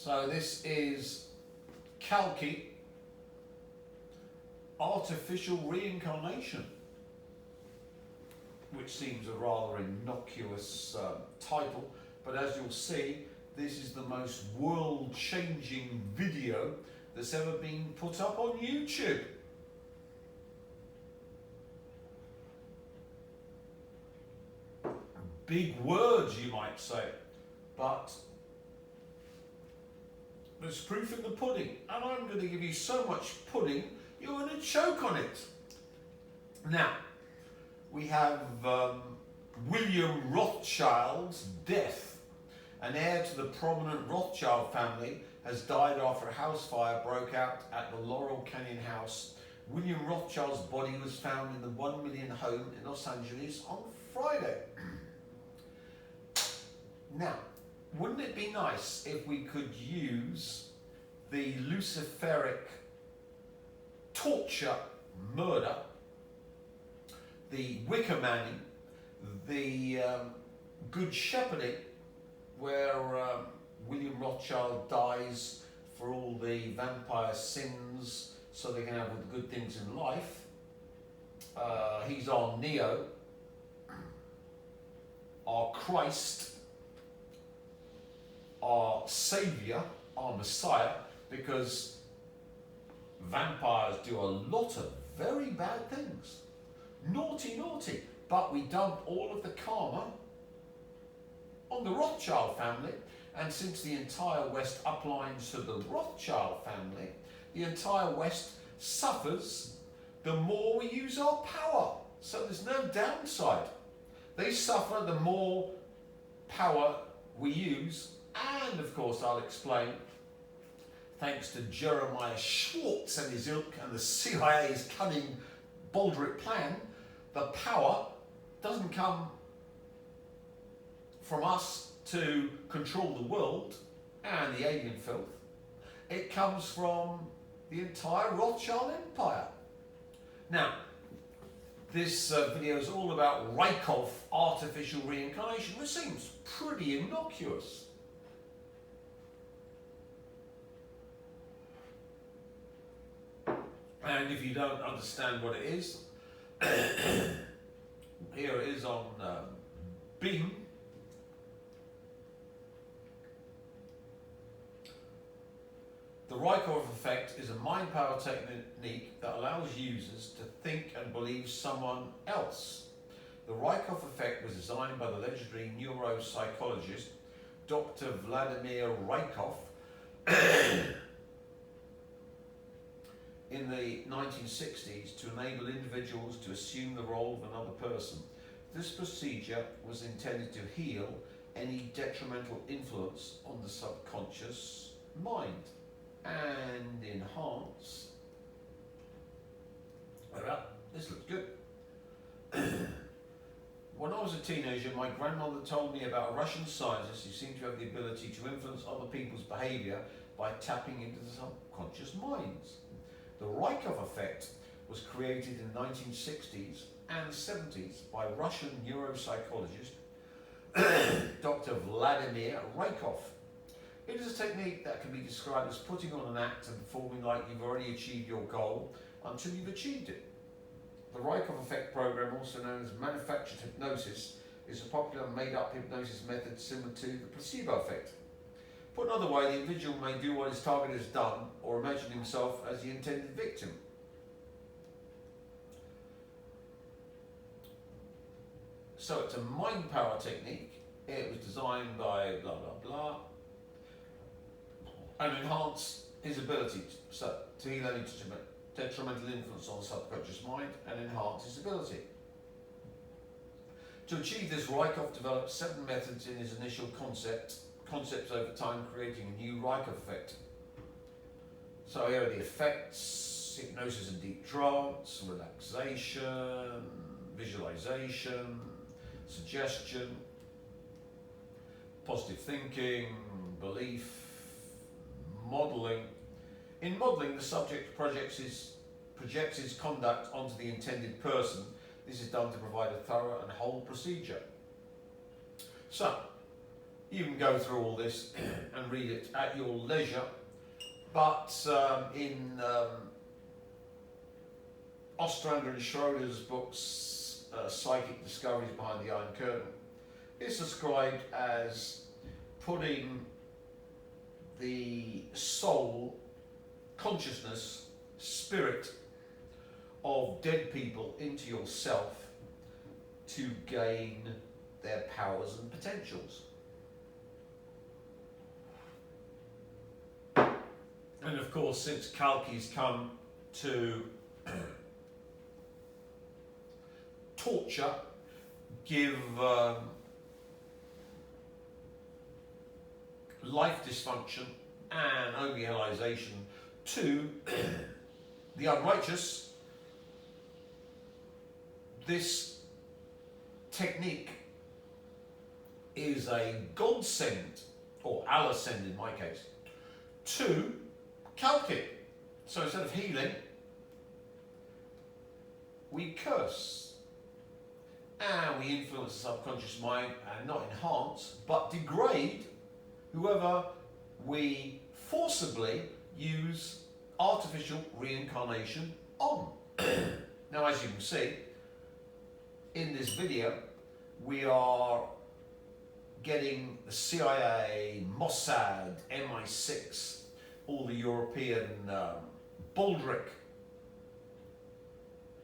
So this is Kalki, Artificial-Reincarnation, which seems a rather innocuous title, but as you'll see, this is the most world-changing video that's ever been put up on YouTube. Big words, you might say, but there's proof in the pudding, and I'm going to give you so much pudding you're going to choke on it. Now, we have William Rothschild's death. An heir to the prominent Rothschild family has died after a house fire broke out at the Laurel Canyon house. William Rothschild's body was found in the 1 million home in Los Angeles on Friday. Now, wouldn't it be nice if we could use the Luciferic torture, murder, the Wicker Manning, the Good Shepherding, where William Rothschild dies for all the vampire sins so they can have the good things in life. He's our Neo, our Christ, our Saviour, our Messiah, because vampires do a lot of very bad things. Naughty, naughty. But we dump all of the karma on the Rothschild family, and since the entire West uplines to the Rothschild family, the entire West suffers the more we use our power. So there's no downside. They suffer the more power we use, and of course I'll explain, thanks to Jeremiah Schwartz and his ilk and the CIA's cunning Baldric plan, the power doesn't come from us to control the world and the alien filth. It comes from the entire Rothschild empire. Now, this video is all about Raikov, artificial reincarnation, which seems pretty innocuous. And if you don't understand what it is, here it is on Beam. The Raikov effect is a mind power technique that allows users to think and believe someone else. The Raikov effect was designed by the legendary neuropsychologist Dr. Vladimir Raikov in the 1960s to enable individuals to assume the role of another person. This procedure was intended to heal any detrimental influence on the subconscious mind and enhance. Well, this looks good. When I was a teenager, my grandmother told me about a Russian scientist who seemed to have the ability to influence other people's behavior by tapping into the subconscious minds. The Raikov effect was created in the 1960s and 70s by Russian neuropsychologist Dr. Vladimir Raikov. It is a technique that can be described as putting on an act and performing like you've already achieved your goal until you've achieved it. The Raikov effect program, also known as manufactured hypnosis, is a popular made-up hypnosis method similar to the placebo effect. Put another way, the individual may do what his target has done or imagine himself as the intended victim. So it's a mind power technique. It was designed by blah blah blah and enhance his abilities to heal any detrimental influence on the subconscious mind and enhance his ability. To achieve this, Raikov developed 7 methods in his initial concepts over time, creating a new Raikov effect. So here are the effects: hypnosis and deep trance, relaxation, visualization, suggestion, positive thinking, belief, modelling. In modelling, the subject projects his conduct onto the intended person. This is done to provide a thorough and whole procedure. So, You can go through all this and read it at your leisure, but in Ostrander and Schroeder's books, Psychic Discoveries Behind the Iron Curtain, it's described as putting the soul, consciousness, spirit of dead people into yourself to gain their powers and potentials. And of course, since Kalki's come to torture, give life dysfunction and overrealization to the unrighteous, this technique is a godsend, or Allah send in my case, to Kalki. So instead of healing, we curse. And we influence the subconscious mind and not enhance, but degrade whoever we forcibly use artificial reincarnation on. Now, as you can see, in this video, we are getting the CIA, Mossad, MI6, all the European Baldric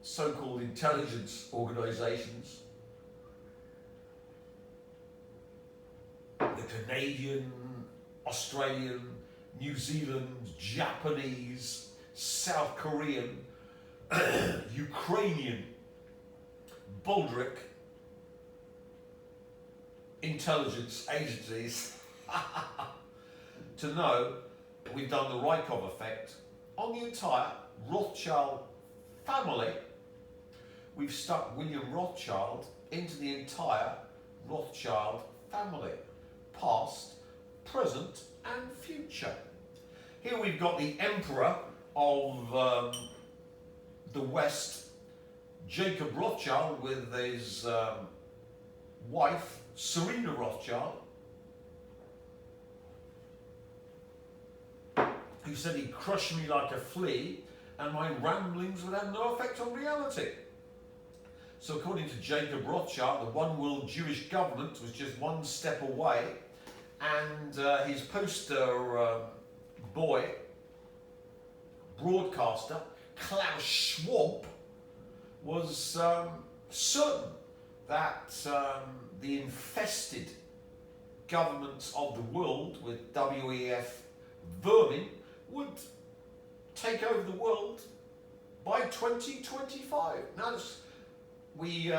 so-called intelligence organizations, the Canadian, Australian, New Zealand, Japanese, South Korean, Ukrainian, Baldric intelligence agencies to know we've done the Raikov effect on the entire Rothschild family. We've stuck William Rothschild into the entire Rothschild family, past, present and future. Here we've got the Emperor of the West, Jacob Rothschild, with his wife, Serena Rothschild, who said he'd crush me like a flea and my ramblings would have no effect on reality. So according to Jacob Rothschild, the one world Jewish government was just one step away, and his poster boy, broadcaster, Klaus Schwab, was certain that the infested governments of the world with WEF vermin would take over the world by 2025. Now, we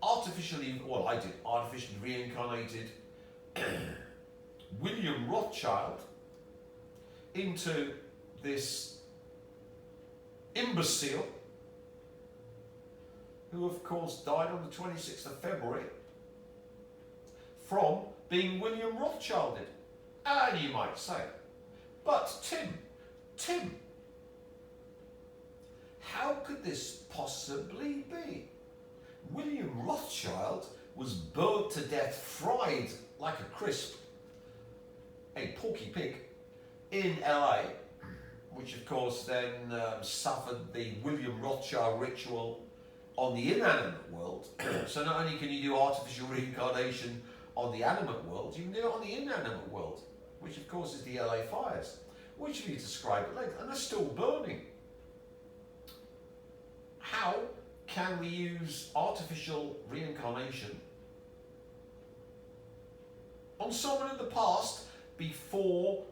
artificially reincarnated William Rothschild into this imbecile who of course died on the 26th of February from being William Rothschilded. And you might say, but Tim, how could this possibly be? William Rothschild was burnt to death, fried like a crisp, a porky pig, in LA, which of course then suffered the William Rothschild ritual on the inanimate world. So not only can you do artificial reincarnation on the animate world, you can do it on the inanimate world, which of course is the LA fires, which we described later, and they're still burning. How can we use artificial reincarnation on someone in the past before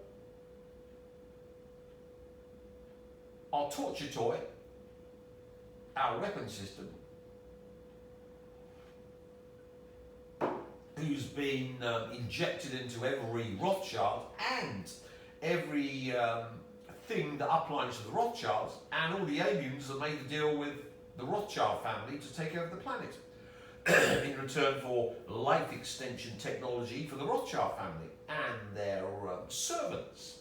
our torture toy, our weapon system, who's been injected into every Rothschild and every thing that uplines to the Rothschilds, and all the aliens that made the deal with the Rothschild family to take over the planet in return for life extension technology for the Rothschild family and their servants.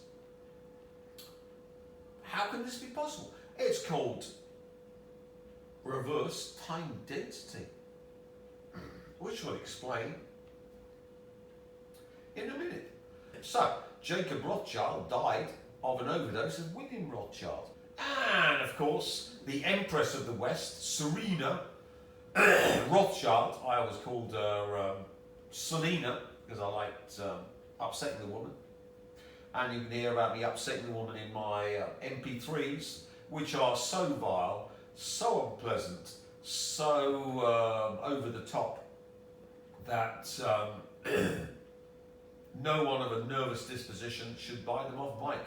How can this be possible? It's called reverse time density, which will explain in a minute. So, Jacob Rothschild died of an overdose of William Rothschild. And of course, the Empress of the West, Serena Rothschild, I always called her Selena, because I liked upsetting the woman. And you can hear about me upsetting the woman in my MP3s, which are so vile, so unpleasant, so over the top, that no one of a nervous disposition should buy them off mic.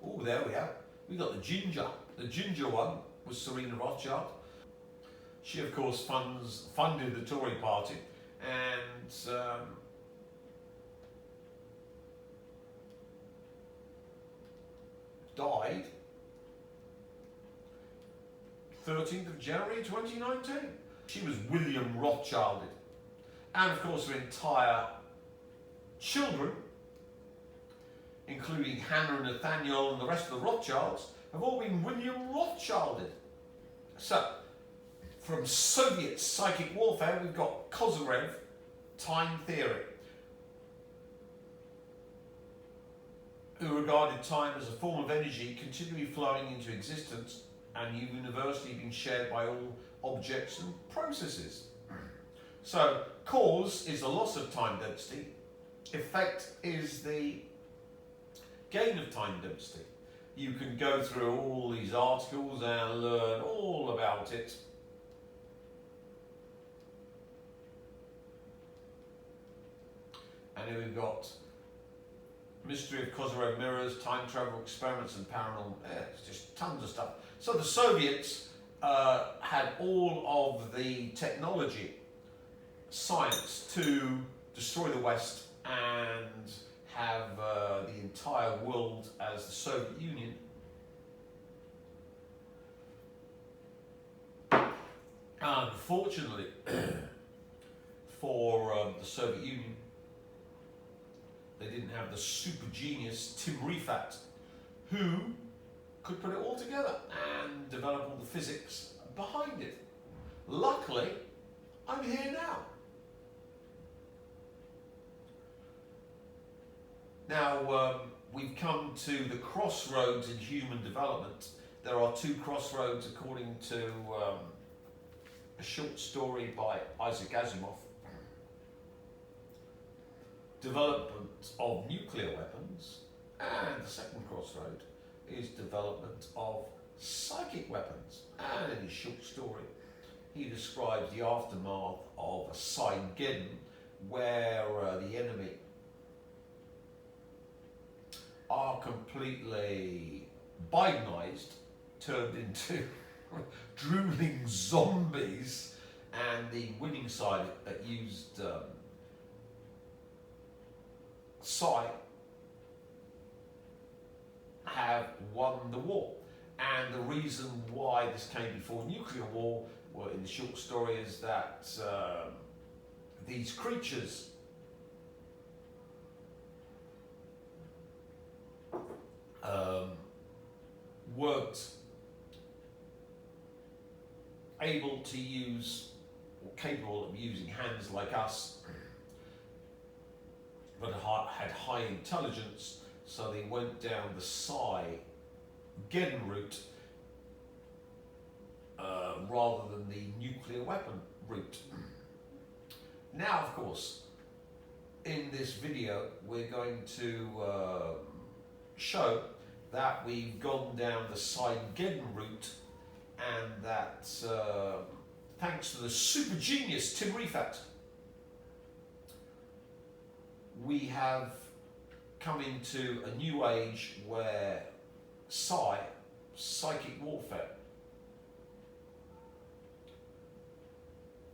Oh, there we are. We got the ginger. The ginger one was Serena Rothschild. She, of course, funded the Tory party and died 13th of January 2019. She was William Rothschilded. And of course her entire children, including Hannah and Nathaniel and the rest of the Rothschilds, have all been William Rothschilded. So, from Soviet psychic warfare, we've got Kozeyrev, time theory, who regarded time as a form of energy continually flowing into existence and universally being shared by all objects and processes. So, cause is the loss of time density, effect is the gain of time density. You can go through all these articles and learn all about it. And here we've got mystery of Kozeyrev mirrors, time travel experiments and paranormal. It's just tons of stuff. So the Soviets had all of the technology, science to destroy the West and have the entire world as the Soviet Union. Unfortunately for the Soviet Union, they didn't have the super genius Tim Rifat, who could put it all together and develop all the physics behind it. Luckily, I'm here now. Now, we've come to the crossroads in human development. There are two crossroads according to a short story by Isaac Asimov. Development of nuclear weapons, and the second crossroad is development of psychic weapons. And in his short story, he describes the aftermath of a Side-Geddon, where the enemy are completely Bidenized, turned into drooling zombies, and the winning side that used psi have won the war. And the reason why this came before nuclear war, well, in the short story, is that these creatures weren't able to use, or capable of using hands like us, but had high intelligence, so they went down the Psi-Geddon route rather than the nuclear weapon route. Now, of course, in this video, we're going to show that we've gone down the Psi-Geddon route, and that thanks to the super genius Tim Rifat, we have come into a new age where psychic warfare,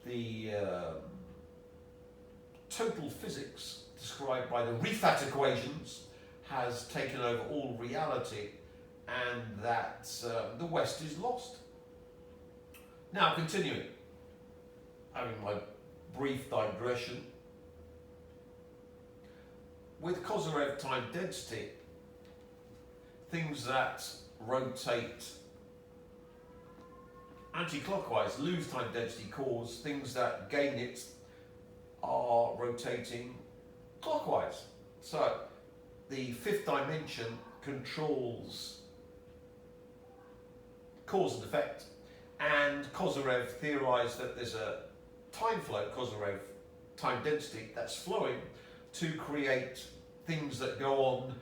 the total physics described by the Rifat equations, has taken over all reality, and that the West is lost. Now, continuing, having my brief digression, with Kozeyrev time density, things that rotate anti-clockwise lose time density, cause things that gain it are rotating clockwise. So the fifth dimension controls cause and effect, and Kozeyrev theorized that there's a time flow, Kozeyrev time density, that's flowing to create things that go on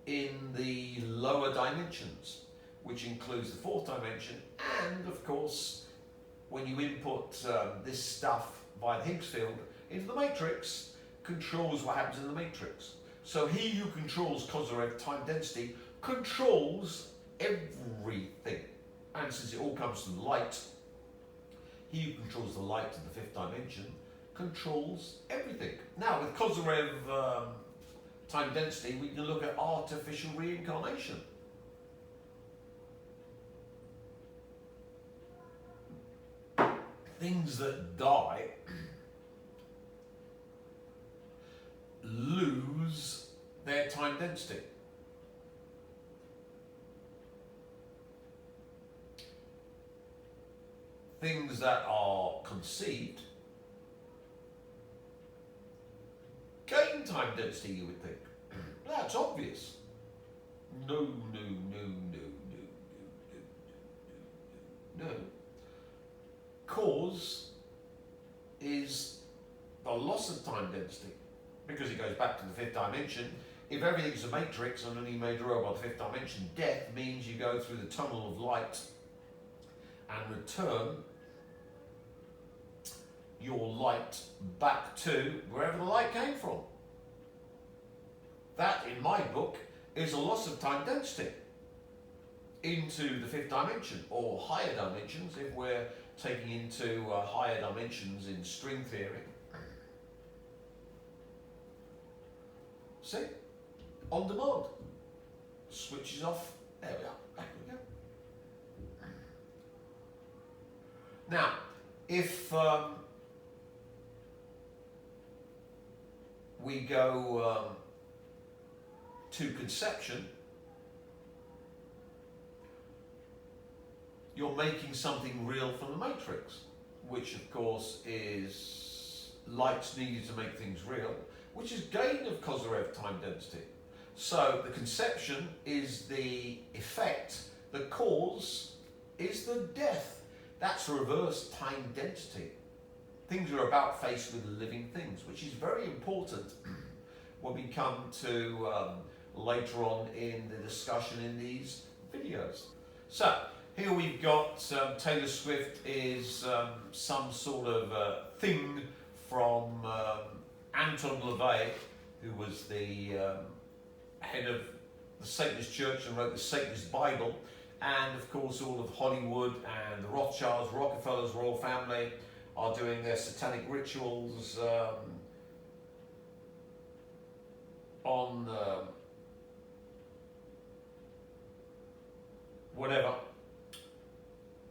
in the lower dimensions, which includes the fourth dimension, and of course when you input this stuff via the Higgs field into the matrix, controls what happens in the matrix. So he who controls Kozeyrev time density controls everything. And since it all comes from light, he who controls the light in the fifth dimension controls everything. Now with Kozeyrev time density, we can look at artificial reincarnation. Things that die lose their time density. Things that are conceived gain time density, you would think. That's obvious. No. Cause is the loss of time density, because it goes back to the fifth dimension. If everything's a matrix and only made real by the fifth dimension, death means you go through the tunnel of light and return your light back to wherever the light came from. That, in my book, is a loss of time density into the fifth dimension, or higher dimensions if we're taking into higher dimensions in string theory. See? On demand. Switches off. There we are. Back we go. Now, if we go to conception, you're making something real from the matrix, which of course is light's needed to make things real, which is gain of Kozeyrev time density. So the conception is the effect, the cause is the death. That's reverse time density. Things are about face with living things, which is very important when we come to later on in the discussion in these videos. So here we've got Taylor Swift is some sort of thing from Anton LaVey, who was the head of the Satanist Church and wrote the Satanist Bible, and of course all of Hollywood and the Rothschilds, Rockefellers, royal family are doing their satanic rituals on whatever,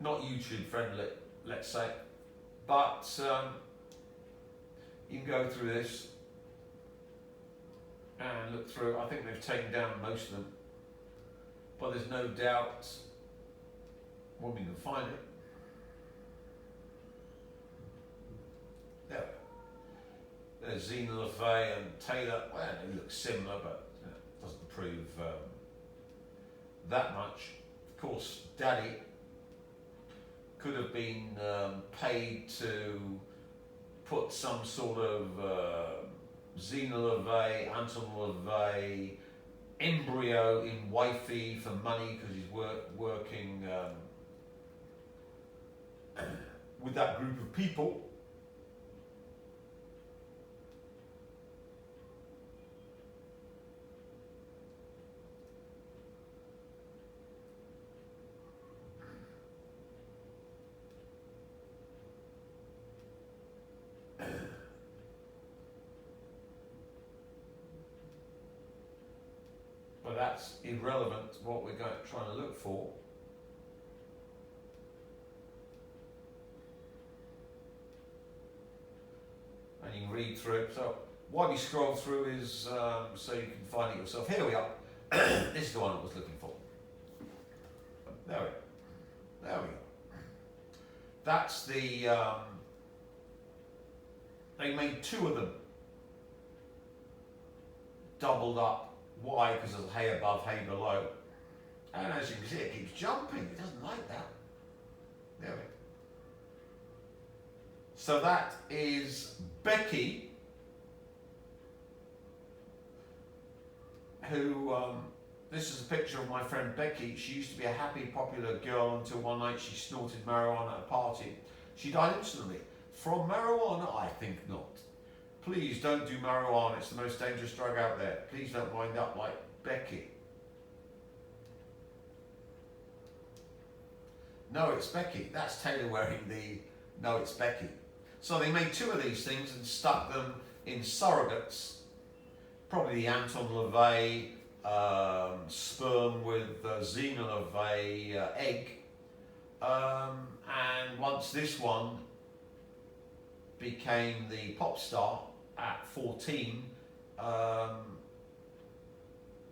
not YouTube friendly, let's say, but you can go through this and look through. I think they've taken down most of them, but there's no doubt when we can find it. There. There's Zena LaVey and Taylor. Well, they look similar, but doesn't prove that much. Of course, Daddy could have been paid to put some sort of Zena LaVey, Anton LaVey embryo in wifey for money because he's working with that group of people. But that's irrelevant to what we're trying to look for. And you can read through it. So why we scroll through is so you can find it yourself. Here we are. This is the one I was looking for. There we go. That's the They made 2 of them. Doubled up. Why? Because there's hay above, hay below. And as you can see, it keeps jumping. It doesn't like that. There we go. So that is Becky, who, this is a picture of my friend Becky. She used to be a happy, popular girl until one night she snorted marijuana at a party. She died instantly. From marijuana? I think not. Please don't do marijuana. It's the most dangerous drug out there. Please don't wind up like Becky. No, it's Becky. That's Taylor wearing the no, it's Becky. So they made 2 of these things and stuck them in surrogates. Probably the Anton LaVey sperm with Xena LaVey egg. And once this one became the pop star at 14,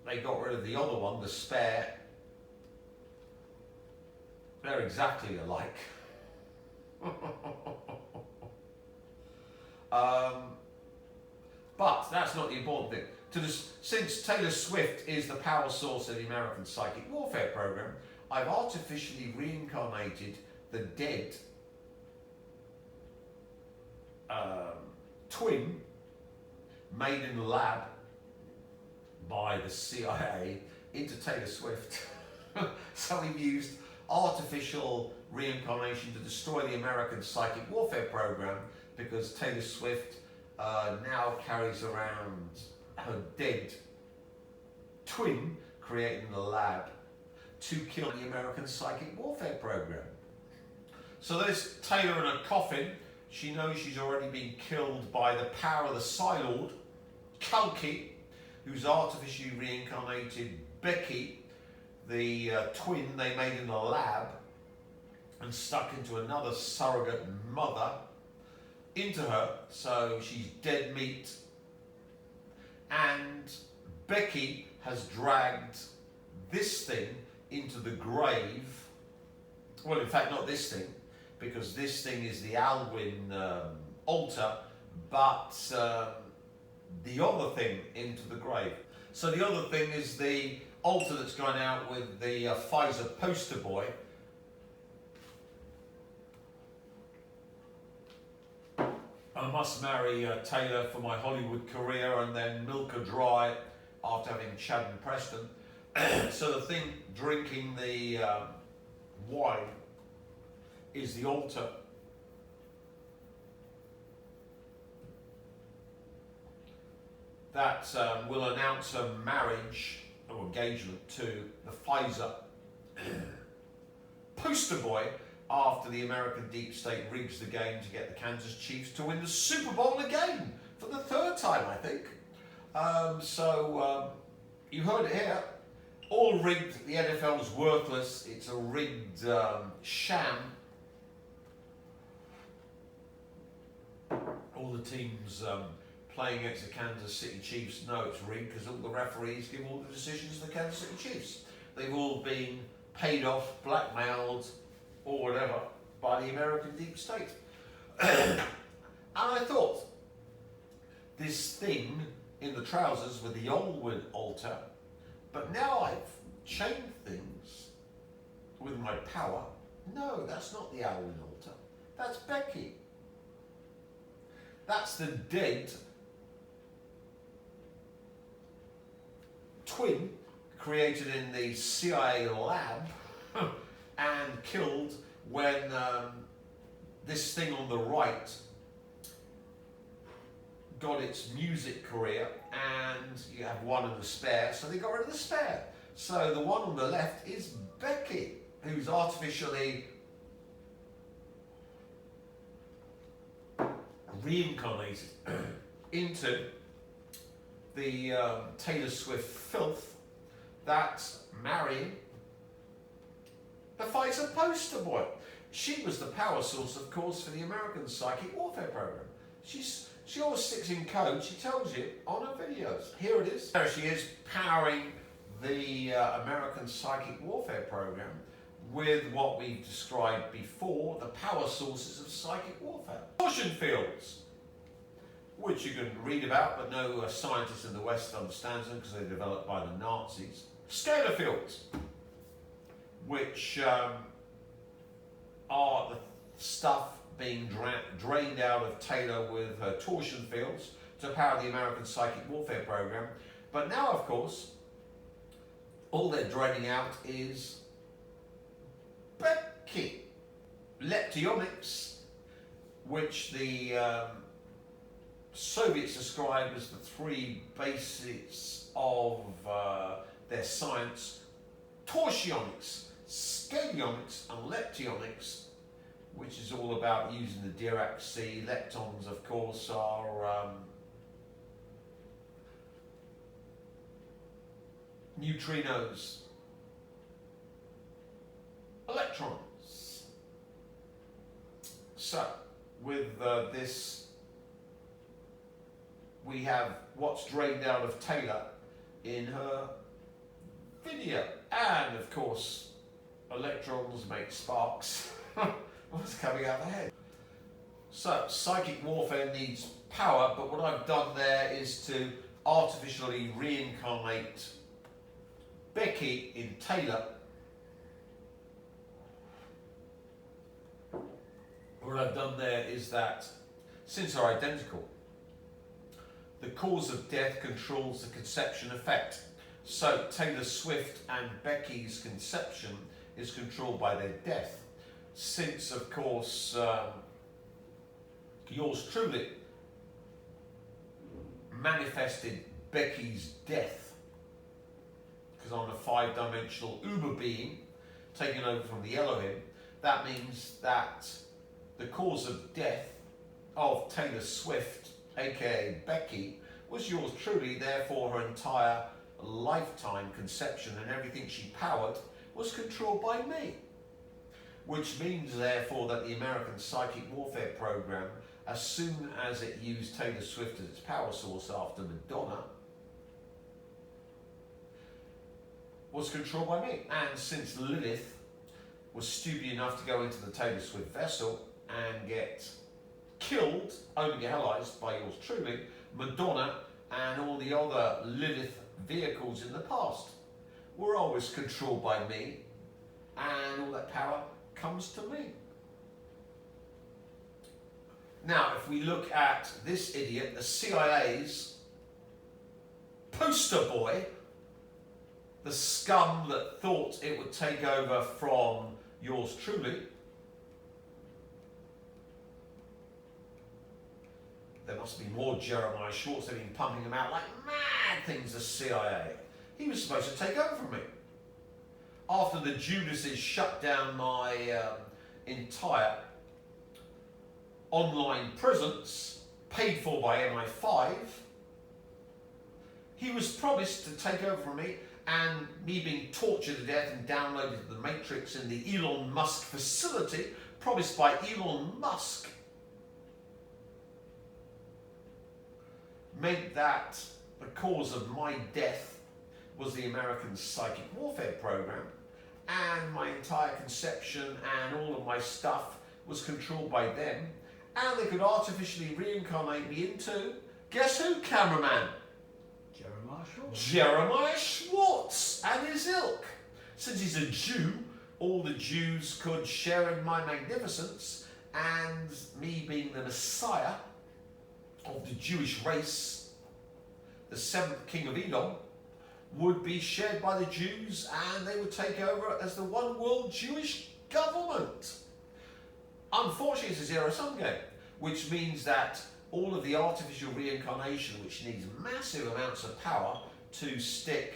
they got rid of the other one, the spare. They're exactly alike. But that's not the important thing. Since Taylor Swift is the power source of the American Psychic Warfare Program, I've artificially reincarnated the dead twin made in the lab by the CIA into Taylor Swift. So we've used artificial reincarnation to destroy the American Psychic Warfare Program, because Taylor Swift now carries around her dead twin created in the lab to kill the American Psychic Warfare Program. So there's Taylor in a coffin. She knows she's already been killed by the power of the Psylord, Kalki, who's artificially reincarnated Becky, the twin they made in the lab and stuck into another surrogate mother into her, so she's dead meat. And Becky has dragged this thing into the grave. Well, in fact, not this thing, because this thing is the Alwyn altar, but the other thing into the grave. So the other thing is the altar that's gone out with the Pfizer poster boy. I must marry Taylor for my Hollywood career and then milk her dry after having Chad and Preston. So the thing drinking the wine is the altar. That will announce her marriage or engagement to the Pfizer poster boy after the American deep state rigs the game to get the Kansas Chiefs to win the Super Bowl again for the 3rd time, I think. You heard it here. All rigged. The NFL is worthless. It's a rigged sham. All the teams playing against the Kansas City Chiefs know it's rigged because all the referees give all the decisions to the Kansas City Chiefs. They've all been paid off, blackmailed, or whatever by the American deep state. And I thought, this thing in the trousers with the Alwyn altar, but now I've chained things with my power. No, that's not the Alwyn altar. That's Becky. That's the dead twin created in the CIA lab and killed when this thing on the right got its music career, and you have one in the spare, so they got rid of the spare. So the one on the left is Becky, who's artificially reincarnated into the Taylor Swift filth that's marrying the Pfizer poster boy. She was the power source, of course, for the American Psychic Warfare Program. She always sticks in code. She tells you on her videos. Here it is. There she is, powering the American Psychic Warfare Program with what we've described before, the power sources of psychic warfare. Caution fields. which you can read about, but no scientist in the West understands them because they were developed by the Nazis. Scalar fields, which are the stuff being drained out of Taylor with her torsion fields to power the American psychic warfare program. But now, of course, all they're draining out is Becky. Leptionics, which the Soviets described as the three bases of their science: torsionics, scalionics, and leptionics, which is all about using the Dirac sea. Leptons, of course, are neutrinos, electrons. So, with this, we have what's drained out of Taylor in her video. And, of course, electrons make sparks. What's coming out of the head? So, psychic warfare needs power, but what I've done there is to artificially reincarnate Becky in Taylor. What I've done there is that, since they're identical, the cause of death controls the conception effect. So Taylor Swift and Becky's conception is controlled by their death. Since, of course, yours truly manifested Becky's death, because I'm a five-dimensional uber being taken over from the Elohim, that means that the cause of death of Taylor Swift, aka Becky, was yours truly. Therefore, her entire lifetime conception and everything she powered was controlled by me. Which means, therefore, that the American psychic warfare program, as soon as it used Taylor Swift as its power source after Madonna, was controlled by me. And since Lilith was stupid enough to go into the Taylor Swift vessel and get killed, only allies by yours truly, Madonna and all the other Lilith vehicles in the past were always controlled by me, and all that power comes to me. Now, if we look at this idiot, the CIA's poster boy, the scum that thought it would take over from yours truly, there must be more Jeremiah Schwartz. They've been pumping him out like mad things, the CIA. He was supposed to take over from me. After the Judases shut down my entire online presence, paid for by MI5, he was promised to take over from me, and me being tortured to death and downloaded to the Matrix in the Elon Musk facility, promised by Elon Musk, meant that the cause of my death was the American psychic warfare program, and my entire conception and all of my stuff was controlled by them, and they could artificially reincarnate me into, guess who, cameraman? Jeremiah Schwartz. Jeremiah Schwartz and his ilk. Since he's a Jew, all the Jews could share in my magnificence, and me being the Messiah of the Jewish race, the seventh king of Edom, would be shared by the Jews, and they would take over as the one world Jewish government. Unfortunately, it's a zero-sum game, which means that all of the artificial reincarnation, which needs massive amounts of power to stick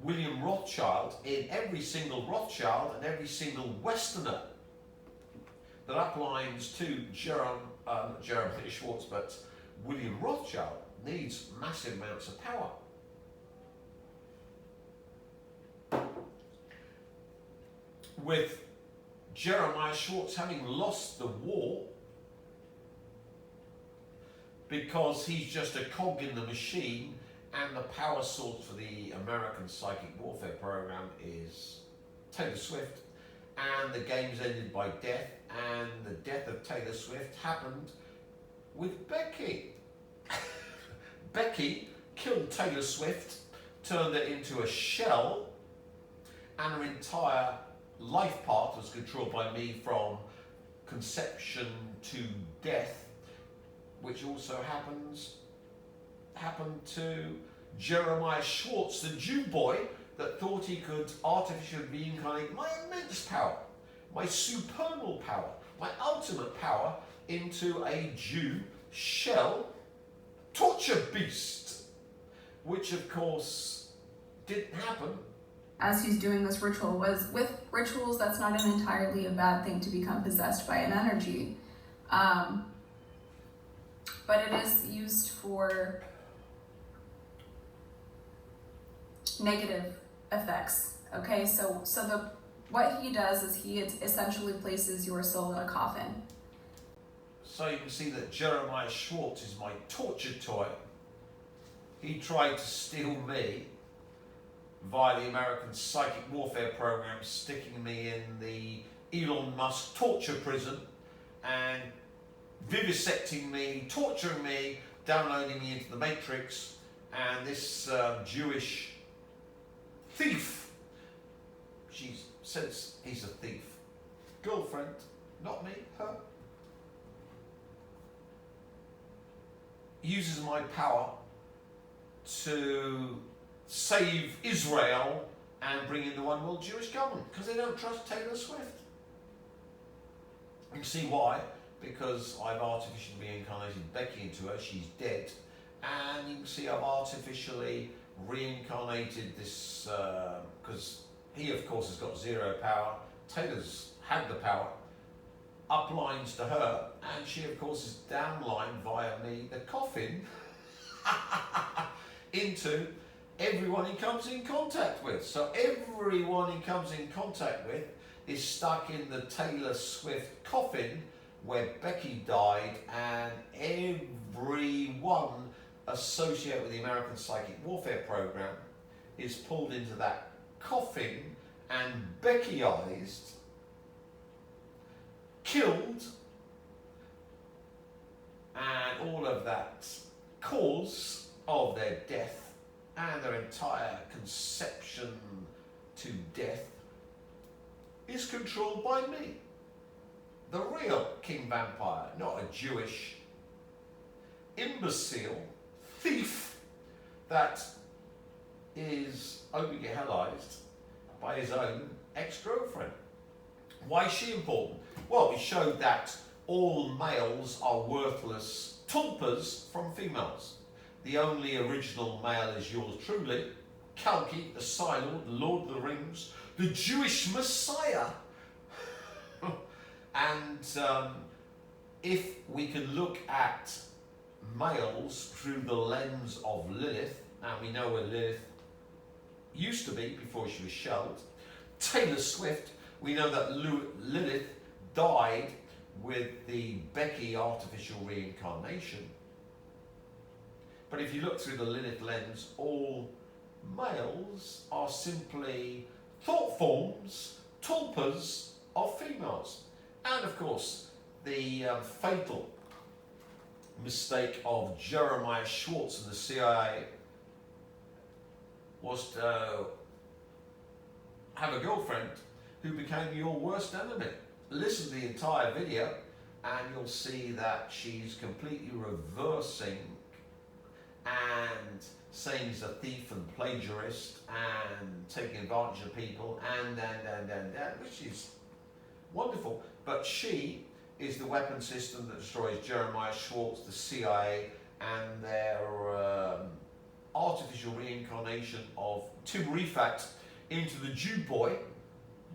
William Rothschild in every single Rothschild and every single Westerner that uplines to Jeremiah Schwartz, but William Rothschild, needs massive amounts of power. With Jeremiah Schwartz having lost the war because he's just a cog in the machine, and the power source for the American psychic warfare program is Taylor Swift, and the game's ended by death, and the death of Taylor Swift happened with Becky. Becky killed Taylor Swift, turned her into a shell, and her entire life path was controlled by me from conception to death, which also happened to Jeremiah Schwartz, the Jew boy that thought he could artificially reincarnate my immense power, my supernal power, my ultimate power into a Jew shell torture beast, which of course didn't happen. As he's doing this ritual, was with rituals, that's not an entirely a bad thing to become possessed by an energy. But it is used for negative effects. Okay, so what he does is he essentially places your soul in a coffin. So you can see that Jeremiah Schwartz is my torture toy. He tried to steal me via the American psychic warfare program, sticking me in the Elon Musk torture prison and vivisecting me, torturing me, downloading me into the Matrix. And this Jewish thief, she says he's a thief. Girlfriend, not me, her. Uses my power to save Israel and bring in the one world Jewish government because they don't trust Taylor Swift. You can see why, because I've artificially reincarnated Becky into her, she's dead, and you can see I've artificially reincarnated this, because he of course has got zero power, Taylor's had the power, uplines to her, and she of course is downlined via me, the coffin, into everyone he comes in contact with. So everyone he comes in contact with is stuck in the Taylor Swift coffin where Becky died, and everyone associated with the American psychic warfare program is pulled into that coffin and Beckyized, killed, and all of that cause of their death and their entire conception to death is controlled by me, the real King Vampire, not a Jewish imbecile thief that is overgehelized by his own ex-girlfriend. Why is she important? Well, we showed that all males are worthless tulpas from females. The only original male is yours truly, Kalki, the Silent, Lord of the Rings, the Jewish Messiah. And if we can look at males through the lens of Lilith, and we know where Lilith used to be before she was shelled, Taylor Swift, we know that Lilith died with the Becky artificial reincarnation. But if you look through the Lilith lens, all males are simply thought forms, tulpas of females. And of course, the fatal mistake of Jeremiah Schwartz and the CIA was to have a girlfriend who became your worst enemy. Listen to the entire video and you'll see that she's completely reversing and saying he's a thief and plagiarist and taking advantage of people and, which is wonderful. But she is the weapon system that destroys Jeremiah Schwartz, the CIA, and their artificial reincarnation of Tim Refat into the Jew boy,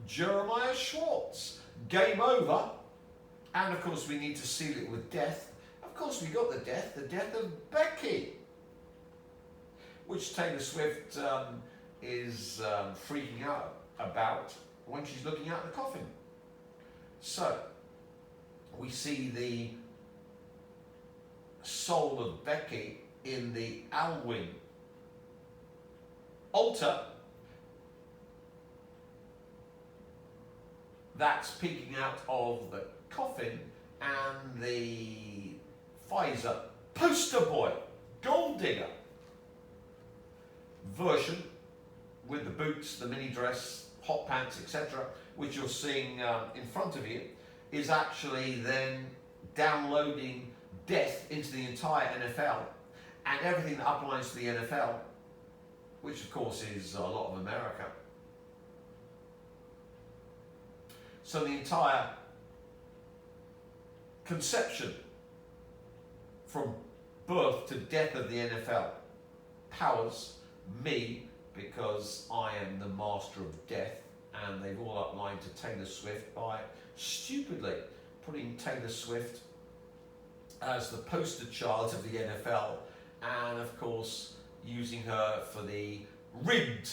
Jeremiah Schwartz. Game over. And of course we need to seal it with death. Of course we got the death of Becky, which Taylor Swift is freaking out about when she's looking at the coffin. So we see the soul of Becky in the Alwyn altar that's peeking out of the coffin, and the Pfizer poster boy, gold digger version with the boots, the mini dress, hot pants, etc., which you're seeing in front of you, is actually then downloading death into the entire NFL and everything that uplines to the NFL, which of course is a lot of America. So the entire conception from birth to death of the NFL powers me, because I am the master of death, and they've all uplined to Taylor Swift by stupidly putting Taylor Swift as the poster child of the NFL, and of course using her for the rigged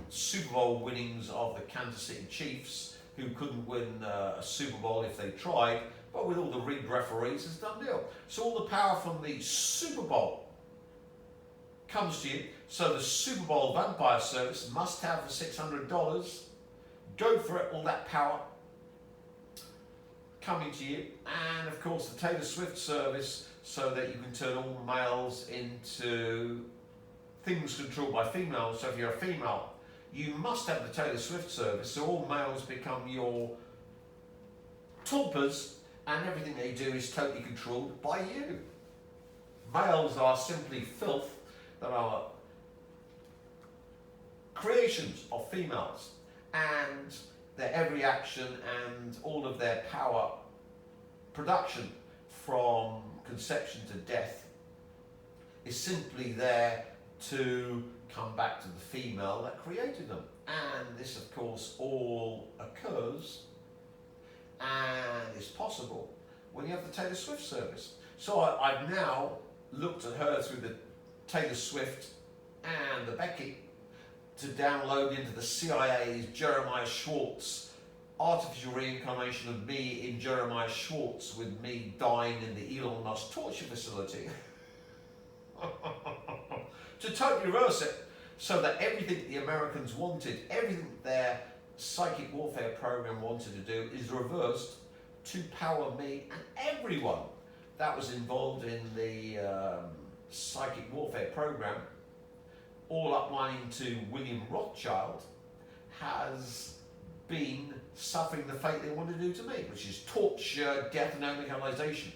Super Bowl winnings of the Kansas City Chiefs, who couldn't win a Super Bowl if they tried, but with all the rigged referees, it's a done deal. So all the power from the Super Bowl comes to you. So the Super Bowl vampire service must have the $600. Go for it, all that power coming to you. And of course the Taylor Swift service, so that you can turn all males into things controlled by females. So if you're a female, you must have the Taylor Swift service, so all males become your tulpas, and everything they do is totally controlled by you. Males are simply filth that are creations of females, and their every action and all of their power production from conception to death is simply there to come back to the female that created them. And this of course all occurs and is possible when you have the Taylor Swift service. So I've now looked at her through the Taylor Swift and the Becky to download into the CIA's Jeremiah Schwartz artificial reincarnation of me in Jeremiah Schwartz, with me dying in the Elon Musk torture facility. To totally reverse it, so that everything the Americans wanted, everything their psychic warfare program wanted to do, is reversed to power me and everyone that was involved in the psychic warfare program, all uplining to William Rothschild, has been suffering the fate they want to do to me, which is torture, death and omicalization,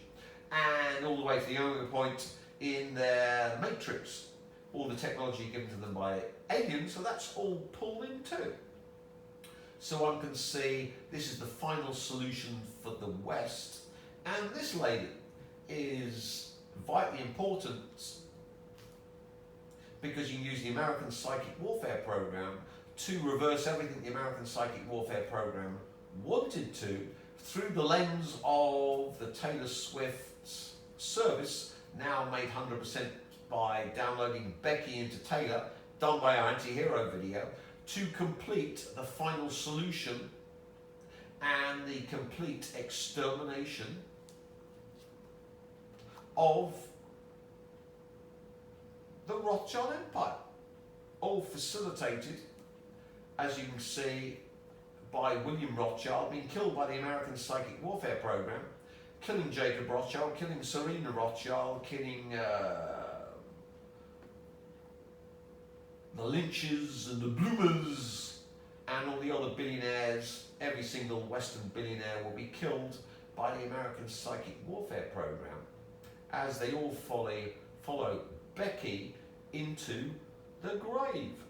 and all the way to the only point in their matrix, all the technology given to them by aliens, so that's all pulled in too. So one can see this is the final solution for the West, and this lady is vitally important because you can use the American Psychic Warfare Program to reverse everything the American Psychic Warfare Program wanted to, through the lens of the Taylor Swift service, now made 100% by downloading Becky into Taylor, done by our anti-hero video, to complete the final solution and the complete extermination of the Rothschild Empire, all facilitated, as you can see, by William Rothschild being killed by the American Psychic Warfare Program, killing Jacob Rothschild, killing Serena Rothschild, killing the Lynches and the Bloomers and all the other billionaires. Every single Western billionaire will be killed by the American Psychic Warfare Program, as they all follow Becky into the grave.